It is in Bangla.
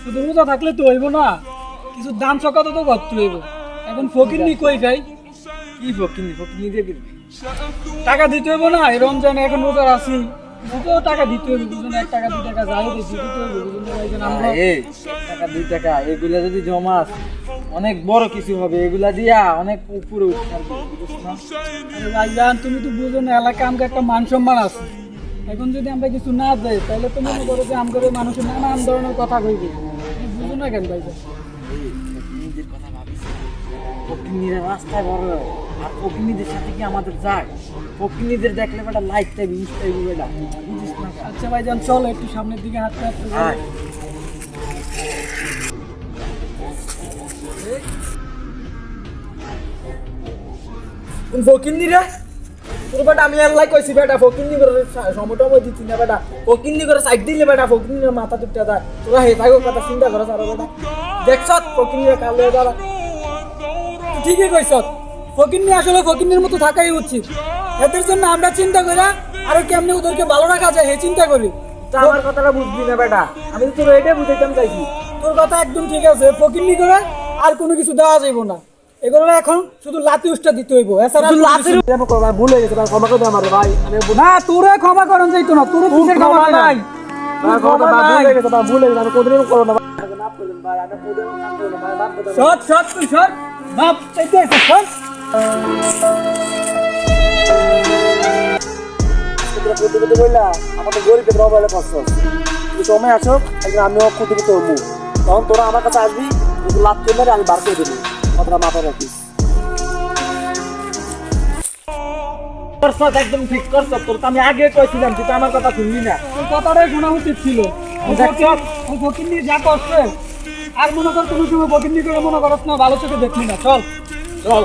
শুধু রোজা থাকলে তো হইব না, কিছু দান সকাতে তো করতে হইব। এখন ফকির নি কই যাই? কি ফকিনি ফকিনি দিয়ে দিবি? টাকা দিতে হইব না, এই রমজানে এখন রোজা আছি, তো টাকা দিতে হইব। বুঝুন 1 টাকা 2 টাকা যাই দিতে হইব। বুঝুন ভাইজান আমরা এই 1 টাকা 2 টাকা এগুলা যদি জমাস অনেক বড় কিছু হবে, এগুলা দিয়া অনেক উপরে উঠতে পারবি, বুঝছ না? আরে ভাইজান তুমি তো বুঝো না, এলাকা আমাকে একটা মান সম্মান আছে। এখন যদি আমরা কিছু না দেই তাহলে তো মনে করো যে আমাদের মানুষের নানান ধরনের কথা কইবে। বুঝো না কেন ভাইজান? ফকিনিদের কথা ভাবিস, ফকিনিরা রাস্তায় বড় আর ফকিনিদের সাথে কি আমাদের যায়? ফকিনিদের দেখলে বেটা লাইক টাইপ ইনস্টাইল বেটা, বুঝিস না? আচ্ছা ভাইজান চলো একটু সামনের দিকে হাঁটতে হাঁটতে যাই। আয়। ফকিন্নি রে তোর বেটা আমি আল্লাহ কইছি বেটা ফকিন্নি করে সময়টা মই দিচ্ছি না বেটা, ফকিন্নি করে সাইড দিলে বেটা ফকিন্নির মাথা টুটটা যায়। তোরা হে থাকো কথা চিন্তা করো সারা বেটা, দেখছ ফকিন্নিরা কালো দাঁড়া। ঠিকই কইছ, ফকিন্নি আসলে ফকিন্নির মতো থাকাই উচিত। এদের জন্য আমরা চিন্তা করি আরো কেমনে ওদেরকে ভালো রাখা যায় হে চিন্তা করি। তা আমার কথাটা বুঝবি না বেটা, আমি তো তোর এটাই বুঝাইতাম চাইছি। তোর কথা একদম ঠিক আছে, ফকিন্নি করে আর কোনো কিছু দেওয়া যাইব না। এগুলো এখন শুধু লাতি উষ্টা দিতে হইব, এছাড়া ভুল হয়ে গেছে ভাই, ক্ষমা করে দে আমার ভাই। আমি না তোরে ক্ষমা করন যাইতো না, তোর কিসের ক্ষমা নাই? ভুল হয়ে গেছে, ভুল হয়ে গেছে, আমি কোনদিনও করবো না ভাই। মাফ করে দেন ভাই, আমি কোনদিনও কাম করবো না ভাই, মাফ করে দেন। সৎ সৎ তুই সৎ বাপ চাইতে আছে সৎ। প্রতিপতি বললা আমাদের গরিবের মোবাইলে কষ্ট হচ্ছে, তুই সময় আসো একদিন আমিও প্রতিপতি হবো, তখন তোরা আমার কাছে আসবি, কিন্তু লাভ করলে আমি বার করে দেবো, কথাটা মাথায় রাখিস। একদম ঠিক করছ, তোর তো আমি আগে কইছিলাম, তুই তো আমার কথা শুনলি না। তোর কথাটাই শোনা উচিত ছিল। ওই ফকিন্নি যা করছে আর মনে কর কোনো সময় ফকিন্নি করে মনে করস না, ভালো চোখে দেখলি না। চল চল।